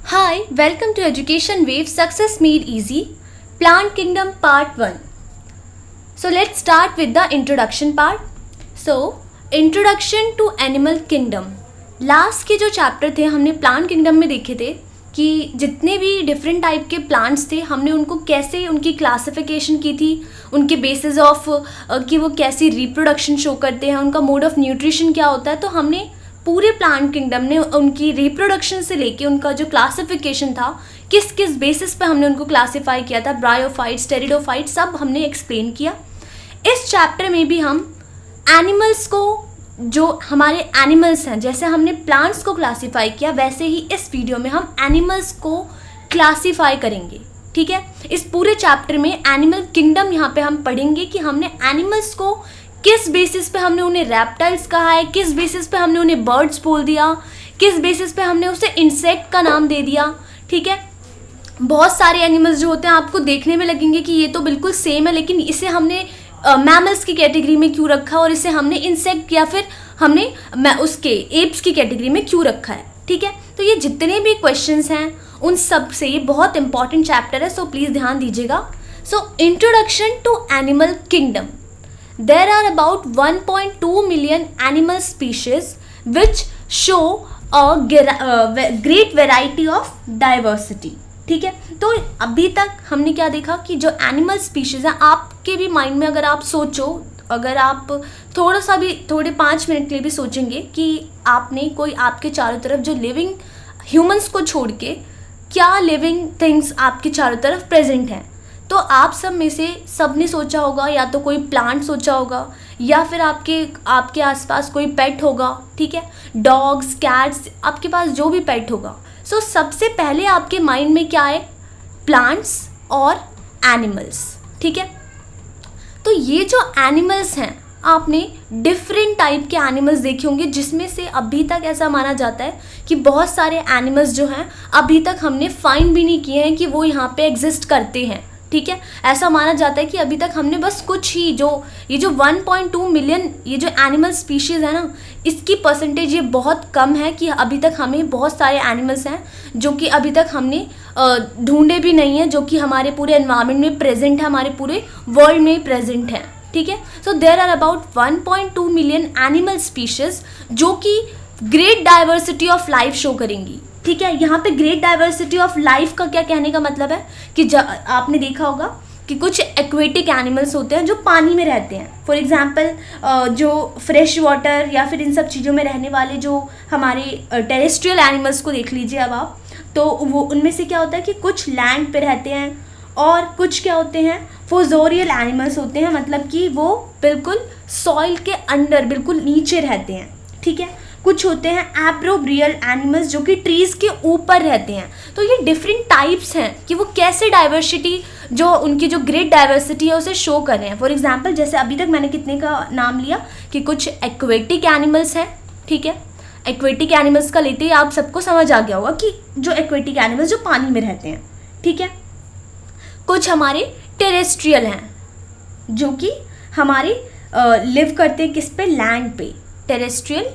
Hi, welcome to Education Wave Success Made Easy, Plant Kingdom Part 1. So let's start with the introduction part. So, Introduction to Animal Kingdom. Last के जो chapter थे हमने plant kingdom में देखे थे कि जितने भी डिफरेंट टाइप के प्लांट्स थे हमने उनको कैसे उनकी क्लासिफिकेशन की थी, उनके बेसिस ऑफ कि वो कैसी रिप्रोडक्शन शो करते हैं, उनका मोड ऑफ न्यूट्रिशन क्या होता है। तो हमने पूरे प्लांट किंगडम ने उनकी रिप्रोडक्शन से लेके उनका जो क्लासिफिकेशन था, किस किस बेसिस पे हमने उनको क्लासिफाई किया था, ब्रायोफाइट्स, टेरिडोफाइट्स, सब हमने एक्सप्लेन किया। इस चैप्टर में भी हम एनिमल्स को, जो हमारे एनिमल्स हैं, जैसे हमने प्लांट्स को क्लासिफाई किया वैसे ही इस वीडियो में हम एनिमल्स को क्लासिफाई करेंगे। ठीक है, इस पूरे चैप्टर में एनिमल किंगडम यहाँ पे हम पढ़ेंगे कि हमने एनिमल्स को किस बेसिस पे हमने उन्हें रेप्टाइल्स कहा है, किस बेसिस पे हमने उन्हें बर्ड्स बोल दिया, किस बेसिस पे हमने उसे इंसेक्ट का नाम दे दिया। ठीक है, बहुत सारे एनिमल्स जो होते हैं आपको देखने में लगेंगे कि ये तो बिल्कुल सेम है, लेकिन इसे हमने मैमल्स की कैटेगरी में क्यों रखा और इसे हमने इंसेक्ट या फिर हमने उसके एप्स की कैटेगरी में क्यों रखा है। ठीक है, तो ये जितने भी क्वेश्चंस हैं उन सब से ये बहुत इंपॉर्टेंट चैप्टर है, सो प्लीज़ ध्यान दीजिएगा। So introduction to animal kingdom. There are about 1.2 million animal species which show a great variety of diversity. ठीक है, तो अभी तक हमने क्या देखा कि जो एनिमल स्पीशीज़ हैं, आपके भी माइंड में अगर आप सोचो, अगर आप थोड़े 5 मिनट के लिए भी सोचेंगे कि आपने कोई आपके चारों तरफ जो लिविंग ह्यूमंस को छोड़ के क्या लिविंग थिंग्स आपके चारों तरफ प्रेजेंट हैं, तो आप सब में से सब ने सोचा होगा, या तो कोई प्लांट सोचा होगा या फिर आपके आसपास कोई पेट होगा। ठीक है, डॉग्स, कैट्स, आपके पास जो भी पेट होगा। सो सबसे पहले आपके माइंड में क्या है? प्लांट्स और एनिमल्स। ठीक है, तो ये जो एनिमल्स हैं, आपने डिफरेंट टाइप के एनिमल्स देखे होंगे, जिसमें से अभी तक ऐसा माना जाता है कि बहुत सारे एनिमल्स जो हैं अभी तक हमने फाइंड भी नहीं किए हैं कि वो यहाँ पे एग्जिस्ट करते हैं। ठीक है, ऐसा माना जाता है कि अभी तक हमने बस कुछ ही ये जो 1.2 मिलियन ये जो एनिमल स्पीशीज़ है ना, इसकी परसेंटेज ये बहुत कम है कि अभी तक हमें बहुत सारे एनिमल्स हैं जो कि अभी तक हमने ढूंढे भी नहीं है, जो कि हमारे पूरे एनवायरनमेंट में प्रेजेंट है, हमारे पूरे वर्ल्ड में प्रेजेंट है। ठीक है, so there are about 1.2 million animal species जो कि great diversity of life show करेंगी। ठीक है, यहाँ पे ग्रेट डाइवर्सिटी ऑफ लाइफ का क्या कहने का मतलब है कि आपने देखा होगा कि कुछ एक्वेटिक एनिमल्स होते हैं जो पानी में रहते हैं। फॉर एग्जांपल जो फ्रेश वाटर या फिर इन सब चीज़ों में रहने वाले जो हमारे टेरेस्ट्रियल एनिमल्स को देख लीजिए अब आप, तो वो उनमें से क्या होता है कि कुछ लैंड पे रहते हैं और कुछ क्या होते हैं, फोजोरियल एनिमल्स होते हैं, मतलब कि वो बिल्कुल सॉइल के अंदर बिल्कुल नीचे रहते हैं। ठीक है, कुछ होते हैं एब्रोब्रियल एनिमल्स जो कि ट्रीज़ के ऊपर रहते हैं। तो ये डिफरेंट टाइप्स हैं कि वो कैसे डाइवर्सिटी, जो उनकी जो ग्रेट डाइवर्सिटी है उसे शो कर रहे हैं। फॉर एग्जांपल, जैसे अभी तक मैंने कितने का नाम लिया कि कुछ एक्वेटिक एनिमल्स हैं। ठीक है, एक्वेटिक एनिमल्स का लेते ही आप सबको समझ आ गया होगा कि जो एक्वेटिक एनिमल्स जो पानी में रहते हैं। ठीक है, कुछ हमारे टेरेस्ट्रियल हैं जो कि हमारे लिव करते हैं किस पे, लैंड पे, टेरेस्ट्रियल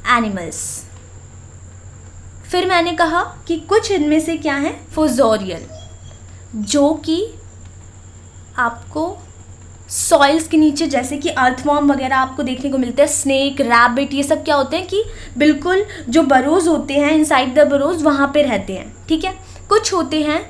एनिमल्स। फिर मैंने कहा कि कुछ इनमें से क्या है, फोजोरियल, जो कि आपको सॉइल्स के नीचे, जैसे कि अर्थवॉर्म वगैरह आपको देखने को मिलते हैं, स्नेक, रैबिट, ये सब क्या होते हैं कि बिल्कुल जो बरोज होते हैं, इनसाइड द बरोज वहाँ पे रहते हैं। ठीक है, कुछ होते हैं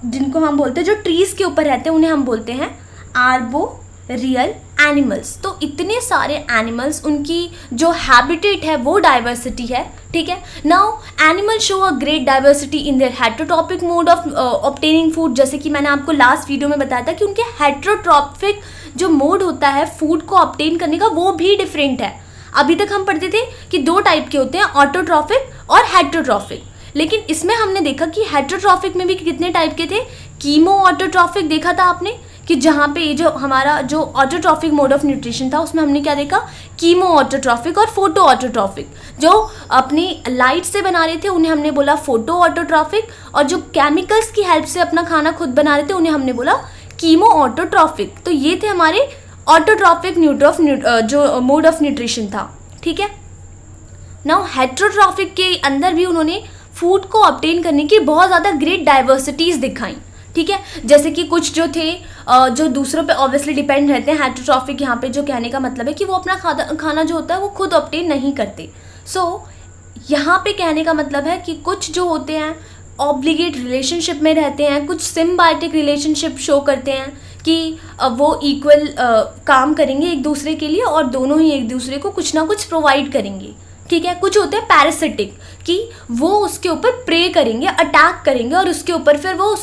जिनको हम बोलते हैं जो ट्रीज़ के ऊपर रहते हैं, उन्हें हम बोलते हैं आर्बोरियल एनिमल्स। तो इतने सारे एनिमल्स, उनकी जो हैबिटेट है वो डाइवर्सिटी है। ठीक है, now animal show a great diversity in their heterotrophic mode of obtaining food. जैसे कि मैंने आपको लास्ट वीडियो में बताया था कि उनके हेटेरोट्रॉपिक जो मोड होता है फूड को ऑब्टेन करने का, वो भी डिफरेंट है। अभी तक हम पढ़ते थे कि 2 टाइप के होते हैं, ऑटोट्रॉफिक और हेटेरोट्रॉफिक, लेकिन इसमें हमने देखा कि हेटेरोट्रॉफिक में भी कितने टाइप के थे, कीमो ऑटोट्रॉफिक देखा था आपने, कि जहाँ पे ये जो हमारा जो ऑटोट्रॉफिक मोड ऑफ न्यूट्रिशन था उसमें हमने क्या देखा, कीमो ऑटोट्रॉफिक और फोटो ऑटोट्रॉफिक। जो अपनी लाइट से बना रहे थे उन्हें हमने बोला फोटो ऑटोट्रॉफिक, और जो केमिकल्स की हेल्प से अपना खाना खुद बना रहे थे उन्हें हमने बोला कीमो ऑटोट्रॉफिक। तो ये थे हमारे ऑटोट्रॉफिक जो मोड ऑफ न्यूट्रिशन था। ठीक है, नाउ हेटेरोट्रॉफिक के अंदर भी उन्होंने फूड को ऑब्टेन करने की बहुत ज़्यादा ग्रेट डाइवर्सिटीज़ दिखाई, ठीक है। जैसे कि कुछ जो थे जो दूसरों पे ऑब्वियसली डिपेंड रहते हैं, हेटेरोट्रॉफिक, यहाँ पे जो कहने का मतलब है कि वो अपना खाना जो होता है वो खुद ऑब्टेन नहीं करते। सो यहाँ पे कहने का मतलब है कि कुछ जो होते हैं ऑब्लिगेट रिलेशनशिप में रहते हैं, कुछ सिम्बायोटिक रिलेशनशिप शो करते हैं कि वो इक्वल काम करेंगे एक दूसरे के लिए और दोनों ही एक दूसरे को कुछ ना कुछ प्रोवाइड करेंगे, ठीक है। कुछ होते हैं पैरासिटिक कि वो उसके ऊपर प्रे करेंगे, अटैक करेंगे और उसके ऊपर फिर वो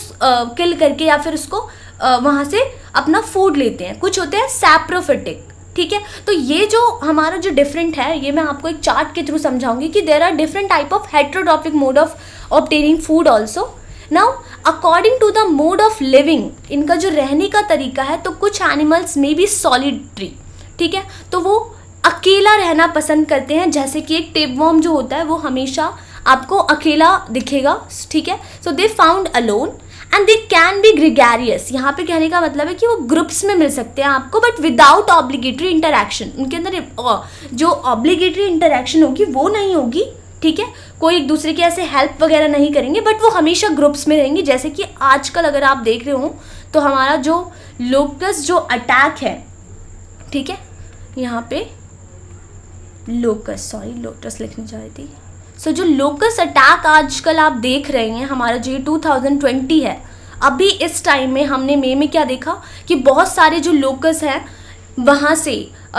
किल करके या फिर उसको वहाँ से अपना फूड लेते हैं। कुछ होते हैं सैप्रोफिटिक, ठीक है। तो ये जो हमारा जो डिफरेंट है, ये मैं आपको एक चार्ट के थ्रू समझाऊंगी कि there are different type of heterotrophic mode of obtaining food also. Now according to the mode of living, इनका जो रहने का तरीका है, तो कुछ एनिमल्स में बी सॉलिटरी, ठीक है, तो वो अकेला रहना पसंद करते हैं। जैसे कि एक टेपवर्म जो होता है वो हमेशा आपको अकेला दिखेगा, ठीक है। So they found alone and they can be gregarious. यहाँ पे कहने का मतलब है कि वो ग्रुप्स में मिल सकते हैं आपको, बट विदाउट ऑब्लिगेटरी इंटरैक्शन। उनके अंदर जो ऑब्लिगेटरी इंटरैक्शन होगी वो नहीं होगी, ठीक है। कोई एक दूसरे की ऐसे हेल्प वगैरह नहीं करेंगे, बट वो हमेशा ग्रुप्स में रहेंगे। जैसे कि आजकल अगर आप देख रहे हो तो हमारा जो लोकस जो अटैक है, ठीक है, यहाँ पे लोटस लिखने जा रही थी। सो जो लोकस अटैक आजकल आप देख रहे हैं, हमारा जो 2020 है, अभी इस टाइम में हमने मई में क्या देखा कि बहुत सारे जो लोकस हैं वहाँ से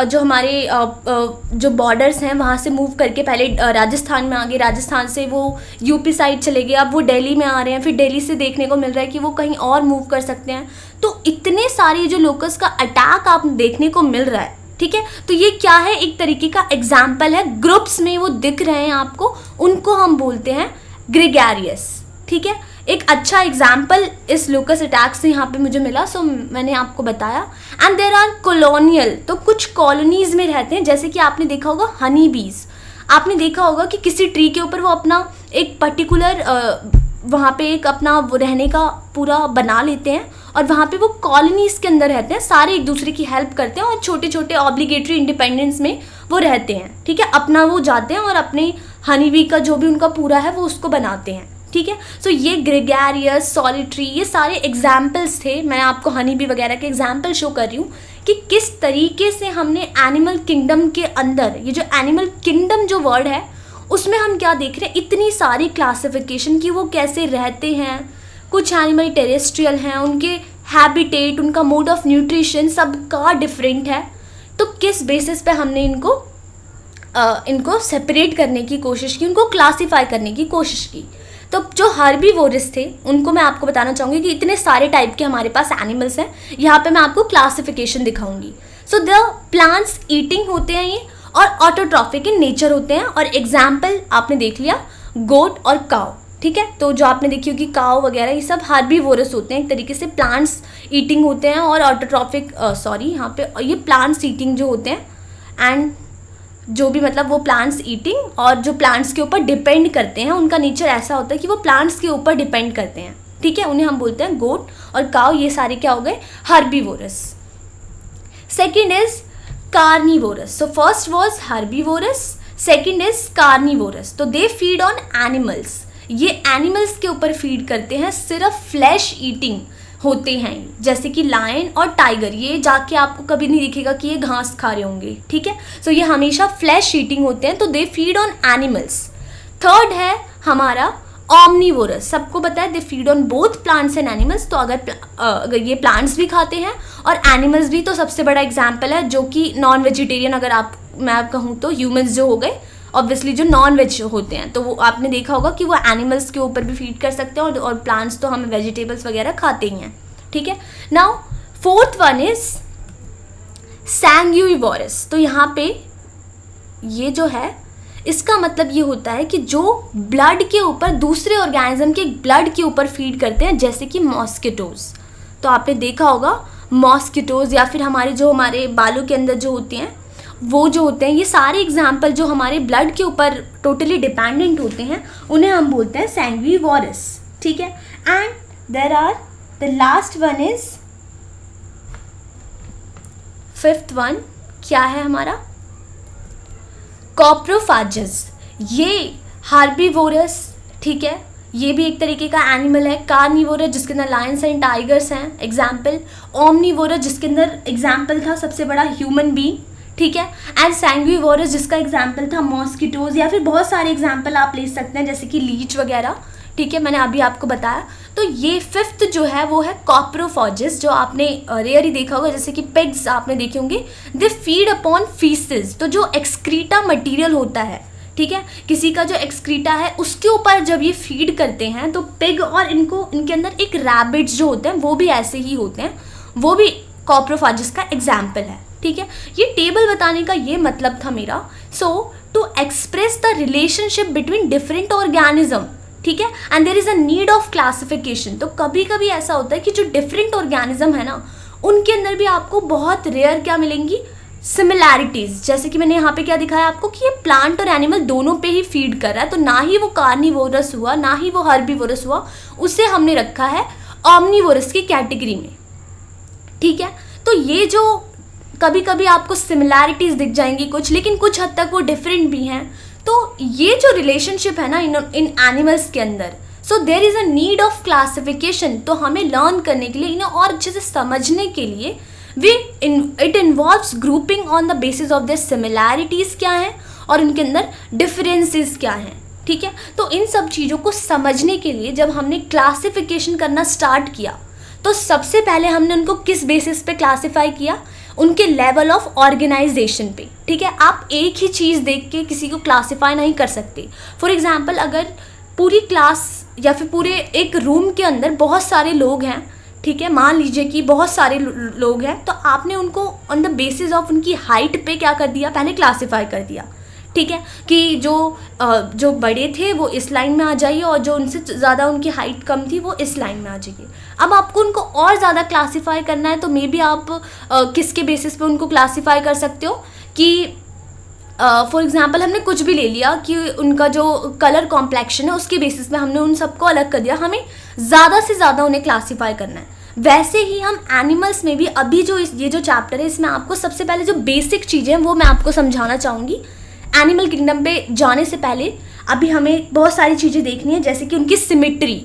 जो हमारे जो बॉर्डर्स हैं वहाँ से मूव करके पहले राजस्थान में आ गए, राजस्थान से वो यूपी साइड चले गए, अब वो दिल्ली में आ रहे हैं, फिर दिल्ली से देखने को मिल रहा है कि वो कहीं और मूव कर सकते हैं। तो इतने सारे जो लोकस का अटैक आप देखने को मिल रहा है, ठीक है। तो ये क्या है, एक तरीके का एग्जाम्पल है, ग्रुप्स में वो दिख रहे हैं आपको, उनको हम बोलते हैं ग्रेगेरियस, ठीक है। एक अच्छा एग्जाम्पल इस लोकस अटैक से यहाँ पे मुझे मिला, सो मैंने आपको बताया। एंड देयर आर कॉलोनियल, तो कुछ कॉलोनीज में रहते हैं। जैसे कि आपने देखा होगा हनी बीज, आपने देखा होगा कि किसी ट्री के ऊपर वो अपना एक पर्टिकुलर वहाँ पे एक अपना वो रहने का पूरा बना लेते हैं और वहाँ पे वो कॉलोनीज के अंदर रहते हैं, सारे एक दूसरे की हेल्प करते हैं और छोटे छोटे ऑब्लिगेटरी इंडिपेंडेंस में वो रहते हैं, ठीक है। अपना वो जाते हैं और अपने हनी बी का जो भी उनका पूरा है वो उसको बनाते हैं, ठीक है। सो ये ग्रेगेरियस, सॉलिटरी, ये सारे एग्जाम्पल्स थे। मैं आपको हनी बी वगैरह के एग्जाम्पल शो कर रही हूँ कि किस तरीके से हमने एनिमल किंगडम के अंदर, ये जो एनिमल किंगडम जो वर्ड है उसमें हम क्या देख रहे हैं, इतनी सारी क्लासिफिकेशन की वो कैसे रहते हैं। कुछ एनिमल टेरेस्ट्रियल हैं, उनके हैबिटेट, उनका मोड ऑफ न्यूट्रिशन सबका डिफरेंट है। तो किस बेसिस पे हमने इनको सेपरेट करने की कोशिश की, उनको क्लासीफाई करने की कोशिश की। तो जो हर्बीवोरस थे उनको मैं आपको बताना चाहूँगी कि इतने सारे टाइप के हमारे पास एनिमल्स हैं। यहाँ पे मैं आपको क्लासिफिकेशन दिखाऊंगी। सो द प्लांट्स ईटिंग होते हैं ये और ऑटोट्रॉफिक इन नेचर होते हैं। और एग्जाम्पल आपने देख लिया गोट और काव, ठीक है। तो जो आपने देखी होगी काव वगैरह, ये सब हर्बीवोरस होते हैं, एक तरीके से प्लांट्स ईटिंग होते हैं। और ऑटोट्रॉफिक यहाँ पे ये प्लांट्स ईटिंग जो होते हैं एंड जो भी मतलब वो प्लांट्स ईटिंग और जो प्लांट्स के ऊपर डिपेंड करते हैं, उनका नेचर ऐसा होता है कि वो प्लांट्स के ऊपर डिपेंड करते हैं, ठीक है। उन्हें हम बोलते हैं गोट और काव। ये सारे क्या हो गए, herbivorous. Second is carnivorous. So first was herbivorous, second is carnivorous. तो दे फीड ऑन एनिमल्स, ये एनिमल्स के ऊपर फीड करते हैं, सिर्फ फ्लैश ईटिंग होते हैं। जैसे कि लायन और टाइगर, ये जाके आपको कभी नहीं दिखेगा कि ये घास खा रहे होंगे, ठीक है। सो ये हमेशा फ्लैश ईटिंग होते हैं, तो they feed on animals. Third है हमारा ऑमनीवोरस। सबको पता है दे feed on both plants and animals. तो अगर ये प्लांट्स भी खाते हैं और एनिमल्स भी, तो सबसे बड़ा एग्जाम्पल है जो कि नॉन वेजिटेरियन, अगर मैं कहूँ तो ह्यूमंस जो हो गए, ऑब्वियसली जो नॉन वेज होते हैं, तो वो आपने देखा होगा कि वो एनिमल्स के ऊपर भी फीड कर सकते हैं और प्लांट्स तो हम वेजिटेबल्स वगैरह खाते ही हैं, ठीक है। Now fourth one is sanguivorous. तो यहाँ पे ये जो है इसका मतलब ये होता है कि जो ब्लड के ऊपर, दूसरे ऑर्गेनिज्म के ब्लड के ऊपर फीड करते हैं, जैसे कि मॉस्किटोज। तो आपने देखा होगा मॉस्किटोज या फिर हमारे बालों के अंदर जो होती हैं वो जो होते हैं, ये सारे एग्जाम्पल जो हमारे ब्लड के ऊपर टोटली डिपेंडेंट होते हैं, उन्हें हम बोलते हैं सैंग्यूइवोरस, ठीक है। And there are the last one is fifth one, क्या है हमारा, कॉप्रोफाजस। ये हार्बीवोरस, ठीक है, ये भी एक तरीके का एनिमल है। कार्निवोरस जिसके अंदर लायंस एंड टाइगर्स हैं एग्जाम्पल। ओमनीवोरस जिसके अंदर एग्जाम्पल था सबसे बड़ा ह्यूमन बीइंग, ठीक है। एंड सैंग्विवोरस जिसका एग्जाम्पल था मॉस्किटोज, या फिर बहुत सारे एग्जाम्पल आप ले सकते हैं जैसे कि लीच वगैरह, ठीक है, मैंने अभी आपको बताया। तो ये फिफ्थ जो है वो है कॉप्रोफॉजिस, जो आपने रेयर ही देखा होगा, जैसे कि पिग्स आपने देखे होंगे, दे फीड अपॉन फीसेस। तो जो एक्सक्रीटा मटेरियल होता है, ठीक है, किसी का जो एक्सक्रीटा है उसके ऊपर जब ये फीड करते हैं तो पिग और इनके अंदर एक रैबिट्स जो होते हैं वो भी ऐसे ही होते हैं, वो भी कॉप्रोफॉजिस का एग्जाम्पल है, ठीक है। ये टेबल बताने का ये मतलब था मेरा। So to express the relationship between different organism, ठीक है, and there is a need of classification. तो कभी कभी ऐसा होता है कि जो डिफरेंट ऑर्गेनिज्म है ना, उनके अंदर भी आपको बहुत रेयर क्या मिलेंगी, सिमिलैरिटीज। जैसे कि मैंने यहाँ पे क्या दिखाया आपको कि ये प्लांट और एनिमल दोनों पे ही फीड कर रहा है, तो ना ही वो कार्निवोरस हुआ ना ही वो हर्बीवोरस हुआ, उसे हमने रखा है ऑमनीवोरस की कैटेगरी में, ठीक है। तो ये जो कभी कभी आपको सिमिलैरिटीज दिख जाएंगी कुछ, लेकिन कुछ हद तक वो डिफरेंट भी हैं। तो ये जो रिलेशनशिप है ना इन एनिमल्स के अंदर, so there is a need of classification. तो हमें लर्न करने के लिए, इन्हें और अच्छे से समझने के लिए it involves grouping on the basis of their similarities क्या हैं और इनके अंदर डिफरेंसेस क्या हैं, ठीक है। तो इन सब चीज़ों को समझने के लिए जब हमने क्लासिफिकेशन करना स्टार्ट किया, तो सबसे पहले हमने उनको किस बेसिस पे क्लासिफाई किया, उनके लेवल ऑफ ऑर्गेनाइजेशन पे, ठीक है। आप एक ही चीज़ देख के किसी को क्लासिफाई नहीं कर सकते। फॉर एग्जांपल, अगर पूरी क्लास या फिर पूरे एक रूम के अंदर बहुत सारे लोग हैं, ठीक है, मान लीजिए कि बहुत सारे लोग हैं, तो आपने उनको ऑन द बेसिस ऑफ उनकी हाइट पे क्या कर दिया, पहले क्लासिफाई कर दिया, ठीक है, कि जो बड़े थे वो इस लाइन में आ जाइए और जो उनसे ज़्यादा उनकी हाइट कम थी वो इस लाइन में आ जाइए। अब आपको उनको और ज़्यादा क्लासिफाई करना है, तो मे बी आप किसके बेसिस पे उनको क्लासिफाई कर सकते हो कि फॉर एग्जांपल हमने कुछ भी ले लिया कि उनका जो कलर कॉम्प्लेक्शन है उसके बेसिस पे हमने उन सबको अलग कर दिया, हमें ज़्यादा से ज़्यादा उन्हें क्लासिफाई करना है। वैसे ही हम एनिमल्स में भी अभी ये जो चैप्टर है इसमें आपको सबसे पहले जो बेसिक चीज़ें हैं वो मैं आपको समझाना चाहूँगी। एनिमल किंगडम पे जाने से पहले अभी हमें बहुत सारी चीज़ें देखनी है, जैसे कि उनकी सिमिट्री,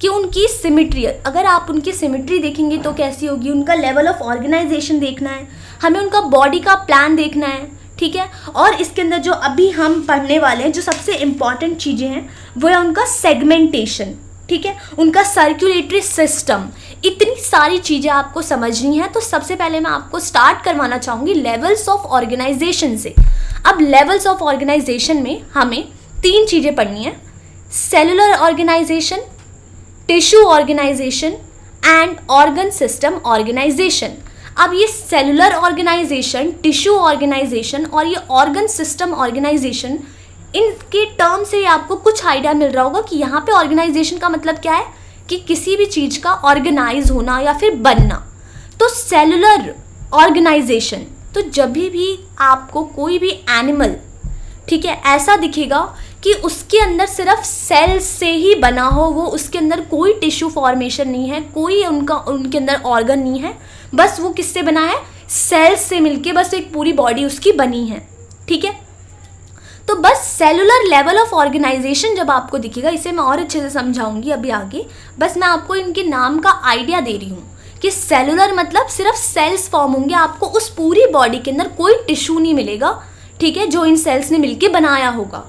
कि उनकी सिमिट्री, अगर आप उनकी सिमिट्री देखेंगे तो कैसी होगी, उनका लेवल ऑफ ऑर्गेनाइजेशन देखना है, हमें उनका बॉडी का प्लान देखना है, ठीक है। और इसके अंदर जो अभी हम पढ़ने वाले हैं जो सबसे इम्पॉर्टेंट चीज़ें हैं वो है उनका सेगमेंटेशन, ठीक है, उनका सर्कुलेटरी सिस्टम। इतनी सारी चीज़ें आपको समझनी है। तो सबसे पहले मैं आपको स्टार्ट करवाना चाहूँगी लेवल्स ऑफ ऑर्गेनाइजेशन से। अब लेवल्स ऑफ ऑर्गेनाइजेशन में हमें 3 चीज़ें पढ़नी है, cellular organisation, tissue organisation and organ system organisation. अब ये सेलुलर ऑर्गेनाइजेशन, टिश्यू ऑर्गेनाइजेशन और ये ऑर्गन सिस्टम ऑर्गेनाइजेशन, इनके टर्म से आपको कुछ आइडिया मिल रहा होगा कि यहाँ पे ऑर्गेनाइजेशन का मतलब क्या है, कि किसी भी चीज़ का ऑर्गेनाइज होना या फिर बनना। तो सेलुलर ऑर्गेनाइजेशन, तो जब भी आपको कोई भी एनिमल, ठीक है, ऐसा दिखेगा कि उसके अंदर सिर्फ सेल्स से ही बना हो, वो उसके अंदर कोई टिश्यू फॉर्मेशन नहीं है, कोई उनके अंदर ऑर्गन नहीं है, बस वो किससे बना है, सेल्स से मिलके बस एक पूरी बॉडी उसकी बनी है, ठीक है। तो बस सेलुलर लेवल ऑफ ऑर्गेनाइजेशन जब आपको दिखेगा, इसे मैं और अच्छे से समझाऊंगी अभी आगे, बस मैं आपको इनके नाम का आइडिया दे रही हूँ कि सेलुलर मतलब सिर्फ सेल्स फॉर्म होंगे, आपको उस पूरी बॉडी के अंदर कोई टिश्यू नहीं मिलेगा, ठीक है, जो इन सेल्स ने मिलके बनाया होगा।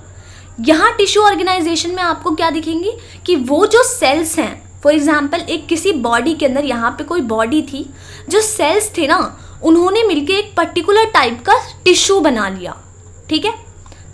यहाँ टिश्यू ऑर्गेनाइजेशन में आपको क्या दिखेंगी कि वो जो सेल्स हैं, फॉर एग्जाम्पल एक किसी बॉडी के अंदर, यहाँ पे कोई बॉडी थी, जो सेल्स थे ना उन्होंने मिलके एक पर्टिकुलर टाइप का टिश्यू बना लिया, ठीक है।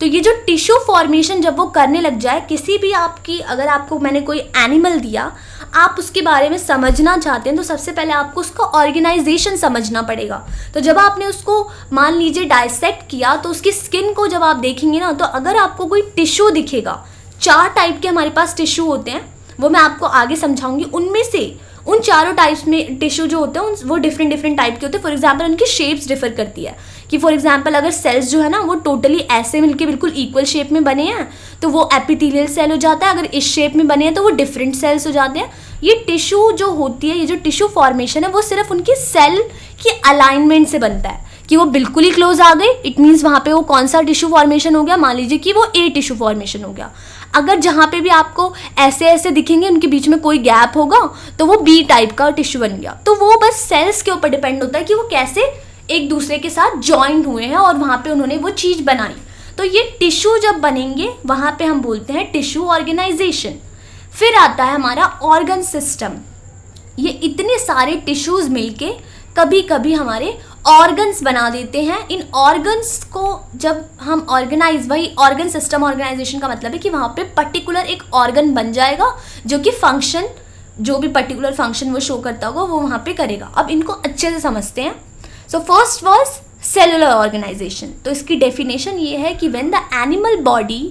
तो ये जो टिश्यू फॉर्मेशन जब वो करने लग जाए, किसी भी आपकी, अगर आपको मैंने कोई एनिमल दिया, आप उसके बारे में समझना चाहते हैं तो सबसे पहले आपको उसका ऑर्गेनाइजेशन समझना पड़ेगा। तो जब आपने उसको मान लीजिए डाइसेक्ट किया, तो उसकी स्किन को जब आप देखेंगे ना, तो अगर आपको कोई टिश्यू दिखेगा, 4 टाइप के हमारे पास टिश्यू होते हैं, वो मैं आपको आगे समझाऊंगी। उनमें से उन चारों टाइप्स में टिश्यू जो होते हैं वो डिफरेंट टाइप के होते हैं। फॉर एग्जांपल उनकी शेप्स डिफर करती है, कि फॉर एग्जांपल अगर सेल्स जो है ना वो टोटली ऐसे मिलके बिल्कुल इक्वल शेप में बने हैं तो वो एपिथेलियल सेल हो जाता है, अगर इस शेप में बने हैं तो वो डिफरेंट सेल्स हो जाते हैं। ये टिश्यू जो होती है, ये जो टिश्यू फॉर्मेशन है, वो सिर्फ उनकी सेल की अलाइनमेंट से बनता है, कि वो बिल्कुल ही क्लोज आ गए, इट मीन्स वहाँ पे वो कौन सा टिश्यू फॉर्मेशन हो गया, मान लीजिए कि वो ए टिश्यू फॉर्मेशन हो गया। अगर जहाँ पे भी आपको ऐसे ऐसे दिखेंगे उनके बीच में कोई गैप होगा तो वो बी टाइप का टिश्यू बन गया। तो वो बस सेल्स के ऊपर डिपेंड होता है कि वो कैसे एक दूसरे के साथ ज्वाइंट हुए हैं और वहाँ पे उन्होंने वो चीज़ बनाई। तो ये टिश्यू जब बनेंगे वहाँ पे हम बोलते हैं टिश्यू ऑर्गेनाइजेशन। फिर आता है हमारा ऑर्गन सिस्टम। ये इतने सारे टिश्यूज़ मिलके कभी कभी हमारे ऑर्गन्स बना देते हैं। इन ऑर्गन्स को जब हम ऑर्गेनाइज, वही ऑर्गन सिस्टम ऑर्गेनाइजेशन का मतलब है कि वहाँ पे पर्टिकुलर एक ऑर्गन बन जाएगा जो कि फंक्शन, जो भी पर्टिकुलर फंक्शन वो शो करता होगा वो वहाँ पे करेगा। अब इनको अच्छे से समझते हैं। So first was cellular organisation. तो इसकी डेफिनेशन ये है कि when the animal body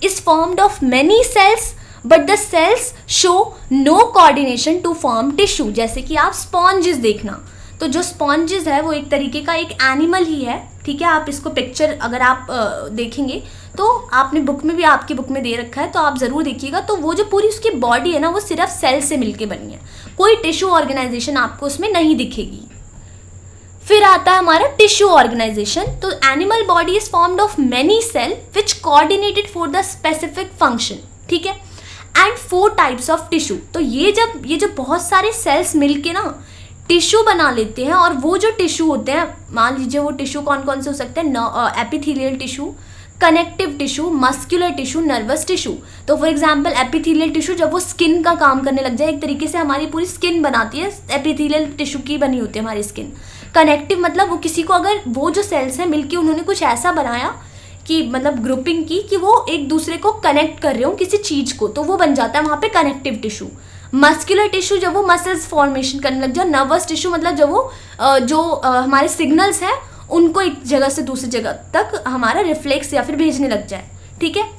is formed of many cells but the cells show no coordination to form tissue. जैसे कि आप स्पॉन्जेस देखना, तो जो स्पॉन्जेस है वो एक तरीके का एक एनिमल ही है, ठीक है। आप इसको पिक्चर अगर आप देखेंगे तो आपने बुक में भी, आपकी बुक में दे रखा है तो आप ज़रूर देखिएगा। तो वो जो पूरी उसकी बॉडी है ना वो सिर्फ सेल से मिलके बनी है, कोई टिश्यू ऑर्गेनाइजेशन आपको उसमें नहीं दिखेगी। फिर आता है हमारा टिश्यू ऑर्गेनाइजेशन। तो animal body is formed of many cell which coordinated for the specific function, ठीक है। And 4 types of tissue. तो ये जो बहुत सारे सेल्स मिलके ना टिश्यू बना लेते हैं, और वो जो टिश्यू होते हैं, मान लीजिए वो टिश्यू कौन कौन से हो सकते हैं, epithelial tissue, connective tissue, muscular tissue, nervous tissue. तो फॉर एग्जांपल एपिथेलियल टिश्यू जब वो स्किन का काम करने लग जाए, एक तरीके से हमारी पूरी स्किन बनाती है, एपिथेलियल टिश्यू की बनी होती है हमारी स्किन। कनेक्टिव मतलब वो किसी को, अगर वो जो सेल्स हैं मिलके उन्होंने कुछ ऐसा बनाया कि मतलब ग्रुपिंग की कि वो एक दूसरे को कनेक्ट कर रहे हो किसी चीज़ को, तो वो बन जाता है वहाँ पे कनेक्टिव टिश्यू। मस्कुलर टिश्यू जब वो मसल्स फॉर्मेशन करने लग जाए। नर्वस टिश्यू मतलब जब वो हमारे सिग्नल्स हैं उनको एक जगह से दूसरी जगह तक हमारा रिफ्लेक्स या फिर भेजने लग जाए, ठीक है।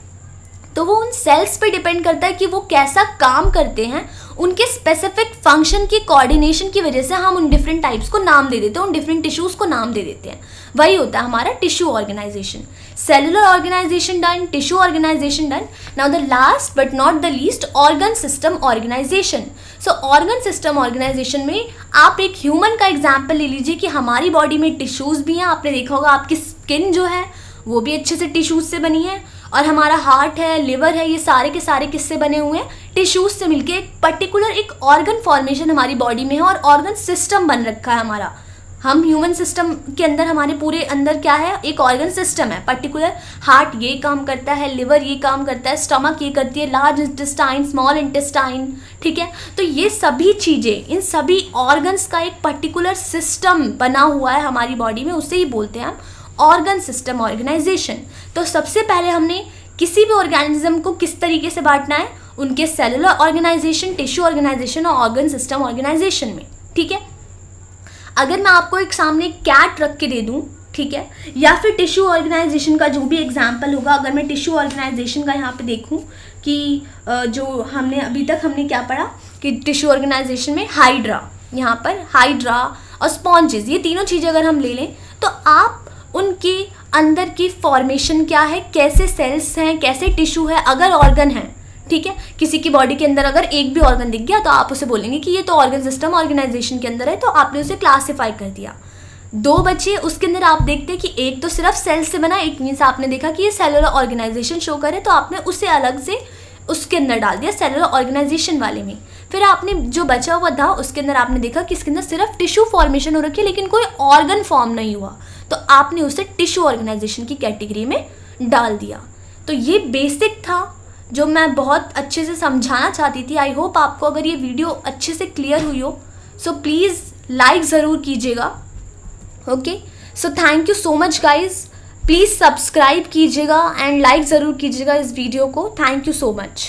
तो वो उन सेल्स पे डिपेंड करता है कि वो कैसा काम करते हैं, उनके स्पेसिफिक फंक्शन की कोऑर्डिनेशन की वजह से हम उन डिफरेंट टाइप्स को नाम दे देते हैं, उन डिफरेंट टिश्यूज़ को नाम दे देते हैं। वही होता है हमारा tissue organisation. Cellular organisation done, tissue organisation done. Now the last but not the least, organ system organisation. So organ system organisation में आप एक ह्यूमन का एग्जाम्पल ले लीजिए कि हमारी बॉडी में टिश्यूज़ भी हैं। आपने देखा होगा आपकी स्किन जो है वो भी अच्छे से टिश्यूज़ से बनी है, और हमारा हार्ट है, लिवर है, ये सारे के सारे किससे बने हुए हैं, टिश्यूज़ से मिलके एक पर्टिकुलर एक ऑर्गन फॉर्मेशन हमारी बॉडी में है, और ऑर्गन सिस्टम बन रखा है हमारा। हम ह्यूमन सिस्टम के अंदर, हमारे पूरे अंदर क्या है, एक ऑर्गन सिस्टम है पर्टिकुलर। हार्ट ये काम करता है, लिवर ये काम करता है, स्टमक ये करती है, लार्ज इंटेस्टाइन, स्मॉल इंटेस्टाइन, ठीक है। तो ये सभी चीज़ें, इन सभी ऑर्गन्स का एक पर्टिकुलर सिस्टम बना हुआ है हमारी बॉडी में, उसे ही बोलते हैं हम ऑर्गन सिस्टम ऑर्गेनाइजेशन। तो सबसे पहले हमने किसी भी ऑर्गेनिज्म को किस तरीके से बांटना है, उनके सेलुलर ऑर्गेनाइजेशन, टिश्यू ऑर्गेनाइजेशन और ऑर्गन सिस्टम ऑर्गेनाइजेशन में, ठीक है। अगर मैं आपको एक सामने कैट रख के दे दूं, ठीक है, या फिर टिश्यू ऑर्गेनाइजेशन का जो भी एग्जाम्पल होगा, अगर मैं टिश्यू ऑर्गेनाइजेशन का यहाँ पे देखूँ कि जो हमने अभी तक हमने क्या पढ़ा कि टिश्यू ऑर्गेनाइजेशन में हाइड्रा, यहाँ पर हाइड्रा और स्पॉन्जेस, ये तीनों चीज़ें अगर हम ले लें तो आप उनके अंदर की फॉर्मेशन क्या है, कैसे सेल्स हैं, कैसे टिश्यू है, अगर ऑर्गन है, ठीक है। किसी की बॉडी के अंदर अगर एक भी ऑर्गन दिख गया तो आप उसे बोलेंगे कि ये तो ऑर्गन सिस्टम ऑर्गेनाइजेशन के अंदर है, तो आपने उसे क्लासीफाई कर दिया। 2 बचे, उसके अंदर आप देखते हैं कि एक तो सिर्फ सेल्स से बना, एक मीन्स आपने देखा कि ये सेलुलर ऑर्गेनाइजेशन शो करे, तो आपने उसे अलग से उसके अंदर डाल दिया सेलुलर ऑर्गेनाइजेशन वाले में। फिर आपने जो बचा हुआ था उसके अंदर आपने देखा कि इसके अंदर सिर्फ टिश्यू फॉर्मेशन हो रखी है लेकिन कोई ऑर्गन फॉर्म नहीं हुआ, तो आपने उसे टिश्यू ऑर्गेनाइजेशन की कैटेगरी में डाल दिया। तो ये बेसिक था जो मैं बहुत अच्छे से समझाना चाहती थी। आई होप आपको अगर ये वीडियो अच्छे से क्लियर हुई हो, सो प्लीज़ लाइक ज़रूर कीजिएगा। Okay, so thank you so much guys. Please subscribe कीजिएगा एंड लाइक ज़रूर कीजिएगा इस वीडियो को। Thank you so much.